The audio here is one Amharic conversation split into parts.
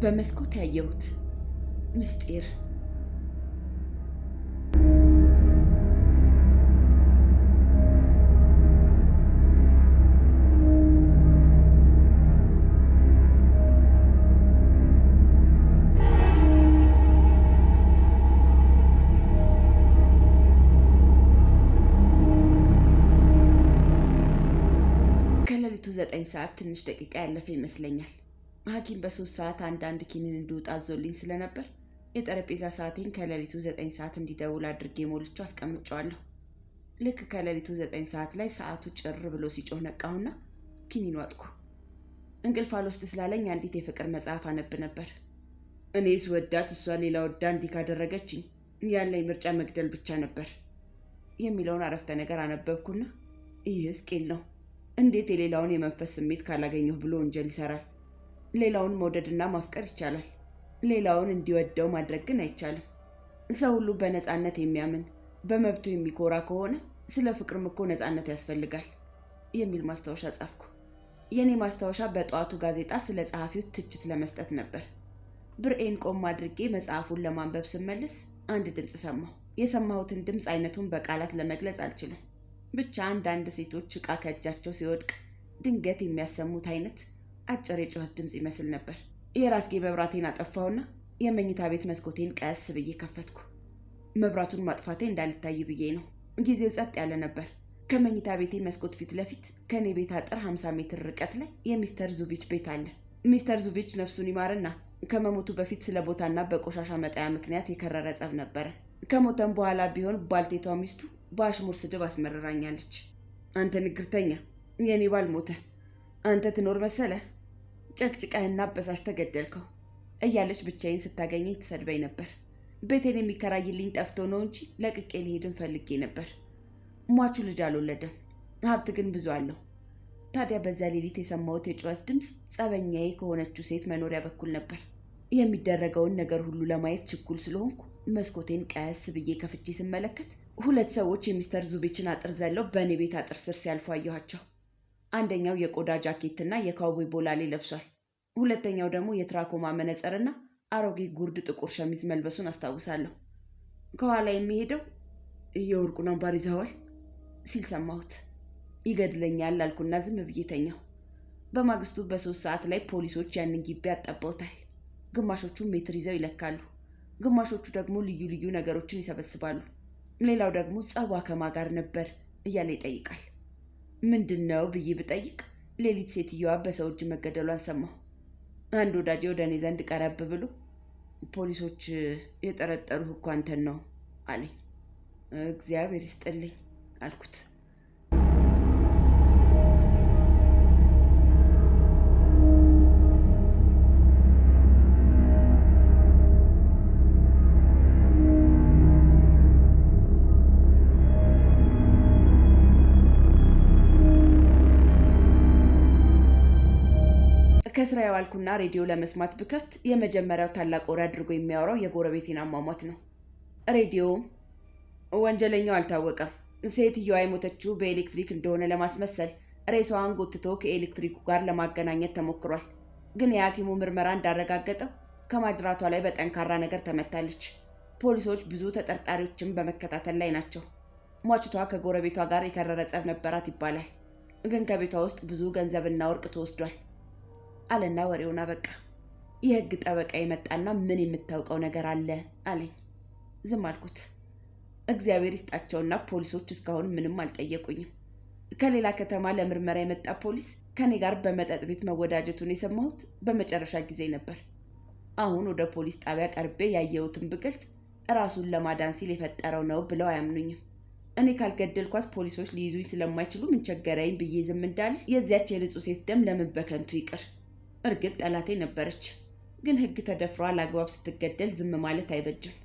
በመስኮት ያየሁት ምስጢር። ከሌሊቱ 9 ሰዓት ትንሽ ደቂቃ ያለፈ ይመስለኛል። ሐኪም በ3 ሰዓት አንዳንድ ኪኒን እንድውጥ አዞልኝ ስለነበር የጠረጴዛ ሰዓቴን ከሌሊቱ 9 ሰዓት እንዲደውል አድርጌ ሞልቼው አስቀምጨዋለሁ። ልክ ከሌሊቱ 9 ሰዓት ላይ ሰዓቱ ጭር ብሎ ሲጮህ ነቃሁና ኪኒን ዋጥኩ። እንቅልፍ አልወስድ ስላለኝ አንዲት የፍቅር መጽሐፍ አነብ ነበር። እኔስ ወዳት እሷ ሌላ ወዳ እንዲህ ካደረገችኝ ያለኝ ምርጫ መግደል ብቻ ነበር የሚለውን አረፍተ ነገር አነበብኩና ይህስ ቂል ነው። እንዴት የሌላውን የመንፈስ ስሜት ካላገኘሁ ብሎ ወንጀል ይሰራል? ሌላውን መውደድና ማፍቀር ይቻላል። ሌላውን እንዲወደው ማድረግ ግን አይቻልም። ሰው ሁሉ በነፃነት የሚያምን በመብቱ የሚኮራ ከሆነ ስለ ፍቅርም እኮ ነፃነት ያስፈልጋል የሚል ማስታወሻ ጻፍኩ። የኔ ማስታወሻ በጠዋቱ ጋዜጣ ስለ ጸሐፊው ትችት ለመስጠት ነበር። ብርኤን ቆም አድርጌ መጽሐፉን ለማንበብ ስመልስ አንድ ድምፅ ሰማሁ። የሰማሁትን ድምፅ አይነቱን በቃላት ለመግለጽ አልችልም። ብቻ አንዳንድ ሴቶች ዕቃ ከእጃቸው ሲወድቅ ድንገት የሚያሰሙት አይነት አጭር የጩኸት ድምፅ ይመስል ነበር። የራስጌ መብራቴን አጠፋውና የመኝታ ቤት መስኮቴን ቀስ ብዬ ከፈትኩ። መብራቱን ማጥፋቴ እንዳልታይ ብዬ ነው። ጊዜው ጸጥ ያለ ነበር። ከመኝታ ቤቴ መስኮት ፊት ለፊት ከኔ ቤት አጥር 50 ሜትር ርቀት ላይ የሚስተር ዙቪች ቤት አለ። ሚስተር ዙቪች ነፍሱን ይማርና ከመሞቱ በፊት ስለ ቦታና በቆሻሻ መጣያ ምክንያት የከረረ ጸብ ነበረ። ከሞተም በኋላ ቢሆን ባልቴቷ ሚስቱ በአሽሙር ስድብ አስመረራኛለች። አንተ ንግርተኛ፣ የኔ ባል ሞተ፣ አንተ ትኖር መሰለ፣ ጨቅጭቀህና አበሳሽ ተገደልከው እያለች ብቻዬን ስታገኘኝ ትሰድበኝ ነበር። ቤቴን የሚከራይልኝ ጠፍቶ ነው እንጂ ለቅቄ ልሄድን ፈልጌ ነበር። ሟቹ ልጅ አልወለደም፣ ሀብት ግን ብዙ አለው። ታዲያ በዛ ሌሊት የሰማሁት የጩኸት ድምፅ ጸበኛዬ ከሆነችው ሴት መኖሪያ በኩል ነበር። የሚደረገውን ነገር ሁሉ ለማየት ችኩል ስለሆንኩ መስኮቴን ቀስ ብዬ ከፍቼ ስመለከት 2 ሰዎች የሚስተር ዙቪችን አጥር ዘለው በእኔ ቤት አጥር ስር ሲያልፉ አየኋቸው። አንደኛው የቆዳ ጃኬትና የካውቦይ ቦላሌ ለብሷል። ሁለተኛው ደግሞ የትራኮማ መነጽርና አሮጌ ጉርድ ጥቁር ሸሚዝ መልበሱን አስታውሳለሁ። ከኋላ የሚሄደው የወርቁን አምባር ይዘዋል ሲል ሰማሁት። ይገድለኛል አልኩና ዝም ብዬ ተኛሁ። በማግስቱ በ3 ሰዓት ላይ ፖሊሶች ያንን ግቢ አጣበውታል። ግማሾቹ ሜትር ይዘው ይለካሉ፣ ግማሾቹ ደግሞ ልዩ ልዩ ነገሮችን ይሰበስባሉ። ሌላው ደግሞ ጸቧ ከማ ጋር ነበር እያለ ይጠይቃል። ምንድነው ብዬ ብጠይቅ ሌሊት ሴትዮዋ በሰው እጅ መገደሏን ሰማሁ። አንድ ወዳጄ ወደ እኔ ዘንድ ቀረብ ብሎ ፖሊሶች የጠረጠሩህ እኮ አንተን ነው አለኝ። እግዚአብሔር ይስጥልኝ አልኩት። ከስራ ያዋልኩና ሬዲዮ ለመስማት ብከፍት የመጀመሪያው ታላቅ ወሬ አድርጎ የሚያወራው የጎረቤቴን አሟሟት ነው። ሬዲዮውም ወንጀለኛው አልታወቀም፣ ሴትዮዋ የሞተችው በኤሌክትሪክ እንደሆነ ለማስመሰል ሬሳዋን ጎትቶ ከኤሌክትሪኩ ጋር ለማገናኘት ተሞክሯል። ግን የሐኪሙ ምርመራ እንዳረጋገጠው ከማጅራቷ ላይ በጠንካራ ነገር ተመታለች። ፖሊሶች ብዙ ተጠርጣሪዎችን በመከታተል ላይ ናቸው። ሟችቷ ከጎረቤቷ ጋር የከረረ ጸብ ነበራት ይባላል። ግን ከቤቷ ውስጥ ብዙ ገንዘብና ወርቅ ተወስዷል አለና ወሬውን አበቃ። የህግ ጠበቃ የመጣና ምን የምታውቀው ነገር አለ አለኝ። ዝም አልኩት። እግዚአብሔር ይስጣቸውና ፖሊሶች እስካሁን ምንም አልጠየቁኝም። ከሌላ ከተማ ለምርመራ የመጣ ፖሊስ ከኔ ጋር በመጠጥ ቤት መወዳጀቱን የሰማሁት በመጨረሻ ጊዜ ነበር። አሁን ወደ ፖሊስ ጣቢያ ቀርቤ ያየሁትን ብገልጽ ራሱን ለማዳን ሲል የፈጠረው ነው ብለው አያምኑኝም። እኔ ካልገደልኳት ፖሊሶች ሊይዙኝ ስለማይችሉ ምን ቸገረኝ ብዬ ዝም እንዳለ የዚያች የንጹህ ሴት ደም ለምን በከንቱ ይቅር? እርግጥ ጠላቴ ነበረች፣ ግን ህግ ተደፍሯ አላግባብ ስትገደል ዝም ማለት አይበጅም።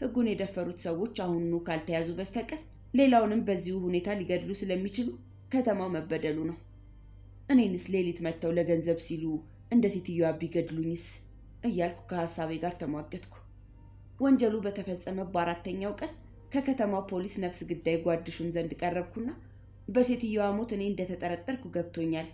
ህጉን የደፈሩት ሰዎች አሁኑ ካልተያዙ በስተቀር ሌላውንም በዚሁ ሁኔታ ሊገድሉ ስለሚችሉ ከተማው መበደሉ ነው። እኔንስ ሌሊት መጥተው ለገንዘብ ሲሉ እንደ ሴትዮዋ ቢገድሉኝስ እያልኩ ከሐሳቤ ጋር ተሟገትኩ። ወንጀሉ በተፈጸመ በ4ኛው ቀን ከከተማው ፖሊስ ነፍስ ግዳይ ጓድሹን ዘንድ ቀረብኩና በሴትዮዋ ሞት እኔ እንደተጠረጠርኩ ገብቶኛል፣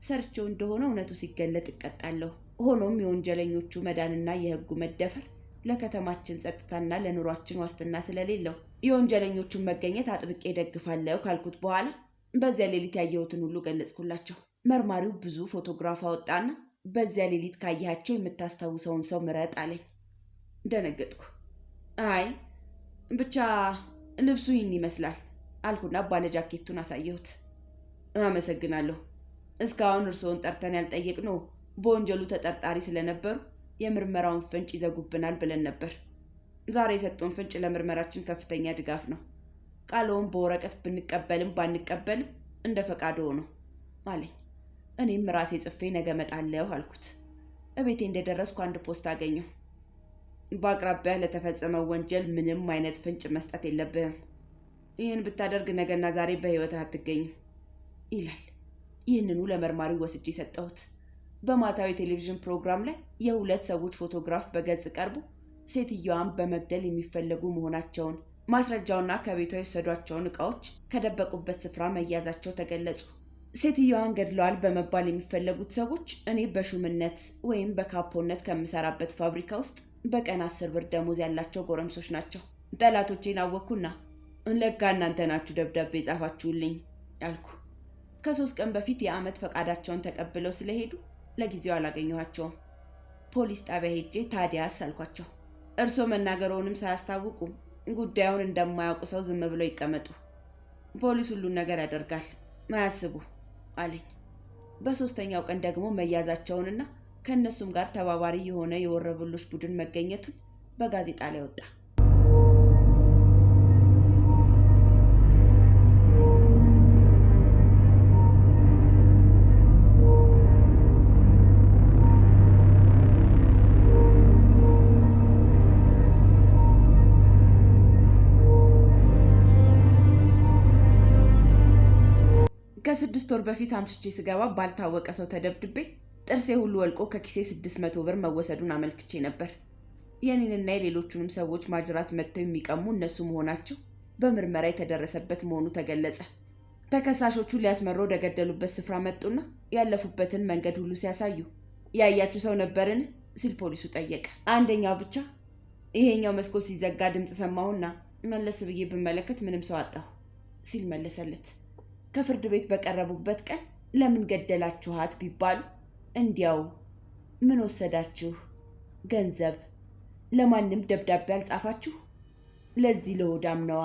ሰርቼው እንደሆነ እውነቱ ሲገለጥ እቀጣለሁ ሆኖም የወንጀለኞቹ መዳንና የህጉ መደፈር ለከተማችን ጸጥታና ለኑሯችን ዋስትና ስለሌለው የወንጀለኞቹን መገኘት አጥብቄ ደግፋለሁ ካልኩት በኋላ በዚያ ሌሊት ያየሁትን ሁሉ ገለጽኩላቸው። መርማሪው ብዙ ፎቶግራፍ አወጣና በዚያ ሌሊት ካያቸው የምታስታውሰውን ሰው ምረጥ አለኝ። ደነገጥኩ። አይ ብቻ ልብሱ ይህን ይመስላል አልኩና ባለጃኬቱን አሳየሁት። አመሰግናለሁ። እስካሁን እርስዎን ጠርተን ያልጠየቅነው በወንጀሉ ተጠርጣሪ ስለነበሩ የምርመራውን ፍንጭ ይዘጉብናል ብለን ነበር። ዛሬ የሰጡን ፍንጭ ለምርመራችን ከፍተኛ ድጋፍ ነው። ቃልዎን በወረቀት ብንቀበልም ባንቀበልም እንደ ፈቃድዎ ነው አለኝ። እኔም ራሴ ጽፌ ነገ እመጣለሁ አልኩት። እቤቴ እንደደረስኩ አንድ ፖስታ አገኘሁ። በአቅራቢያ ለተፈጸመው ወንጀል ምንም አይነት ፍንጭ መስጠት የለብህም። ይህን ብታደርግ ነገና ዛሬ በህይወት አትገኝም ይላል። ይህንኑ ለመርማሪው ወስጄ ሰጠሁት። በማታዊ ቴሌቪዥን ፕሮግራም ላይ የሁለት ሰዎች ፎቶግራፍ በገጽ ቀርቦ ሴትዮዋን በመግደል የሚፈለጉ መሆናቸውን ማስረጃውና ከቤቷ የወሰዷቸውን ዕቃዎች ከደበቁበት ስፍራ መያዛቸው ተገለጹ። ሴትዮዋን ገድለዋል በመባል የሚፈለጉት ሰዎች እኔ በሹምነት ወይም በካፖነት ከምሰራበት ፋብሪካ ውስጥ በቀን 10 ብር ደሞዝ ያላቸው ጎረምሶች ናቸው። ጠላቶቼን አወቅኩና ለካ እናንተ ናችሁ ደብዳቤ ጻፋችሁልኝ አልኩ። ከ3 ቀን በፊት የዓመት ፈቃዳቸውን ተቀብለው ስለሄዱ ለጊዜው አላገኘኋቸውም። ፖሊስ ጣቢያ ሄጄ ታዲያስ አልኳቸው። እርሶ መናገሩንም ሳያስታውቁ ጉዳዩን እንደማያውቁ ሰው ዝም ብለው ይቀመጡ። ፖሊስ ሁሉን ነገር ያደርጋል፣ አያስቡ አለኝ። በ3ኛው ቀን ደግሞ መያዛቸውንና ከእነሱም ጋር ተባባሪ የሆነ የወረበሎች ቡድን መገኘቱን በጋዜጣ ላይ ወጣ። ከ6 ወር በፊት አምሽቼ ስገባ ባልታወቀ ሰው ተደብድቤ ጥርሴ ሁሉ ወልቆ ከኪሴ 600 ብር መወሰዱን አመልክቼ ነበር። የኔንና የሌሎቹንም ሰዎች ማጅራት መጥተው የሚቀሙ እነሱ መሆናቸው በምርመራ የተደረሰበት መሆኑ ተገለጸ። ተከሳሾቹ ሊያስመሩ ወደ ገደሉበት ስፍራ መጡና ያለፉበትን መንገድ ሁሉ ሲያሳዩ ያያችሁ ሰው ነበርን ሲል ፖሊሱ ጠየቀ። አንደኛው ብቻ ይሄኛው መስኮት ሲዘጋ ድምፅ ሰማሁና መለስ ብዬ ብመለከት ምንም ሰው አጣሁ ሲል መለሰለት። ከፍርድ ቤት በቀረቡበት ቀን ለምን ገደላችኋት ቢባሉ እንዲያው ምን ወሰዳችሁ? ገንዘብ? ለማንም ደብዳቤ አልጻፋችሁ? ለዚህ ለሆዳም ነዋ፣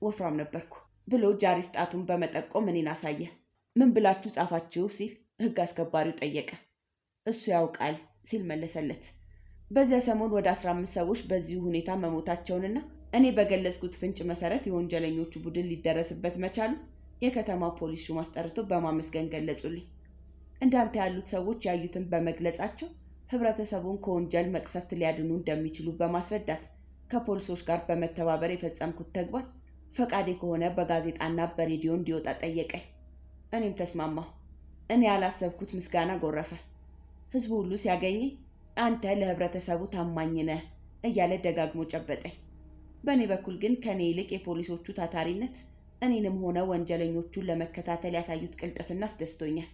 ወፍራም ነበርኩ ብሎ ጃሪስ ጣቱን በመጠቆም እኔን አሳየ። ምን ብላችሁ ጻፋችሁ ሲል ሕግ አስከባሪው ጠየቀ። እሱ ያውቃል ሲል መለሰለት። በዚያ ሰሞን ወደ 15 ሰዎች በዚሁ ሁኔታ መሞታቸውንና እኔ በገለጽኩት ፍንጭ መሰረት የወንጀለኞቹ ቡድን ሊደረስበት መቻሉ የከተማ ፖሊስ ሹም አስጠርቶ በማመስገን ገለጹልኝ። እንዳንተ ያሉት ሰዎች ያዩትን በመግለጻቸው ህብረተሰቡን ከወንጀል መቅሰፍት ሊያድኑ እንደሚችሉ በማስረዳት ከፖሊሶች ጋር በመተባበር የፈጸምኩት ተግባር ፈቃዴ ከሆነ በጋዜጣና በሬዲዮ እንዲወጣ ጠየቀኝ። እኔም ተስማማሁ። እኔ ያላሰብኩት ምስጋና ጎረፈ። ህዝቡ ሁሉ ሲያገኘኝ አንተ ለህብረተሰቡ ታማኝ ነህ እያለ ደጋግሞ ጨበጠኝ። በእኔ በኩል ግን ከኔ ይልቅ የፖሊሶቹ ታታሪነት እኔንም ሆነ ወንጀለኞቹን ለመከታተል ያሳዩት ቅልጥፍና አስደስቶኛል።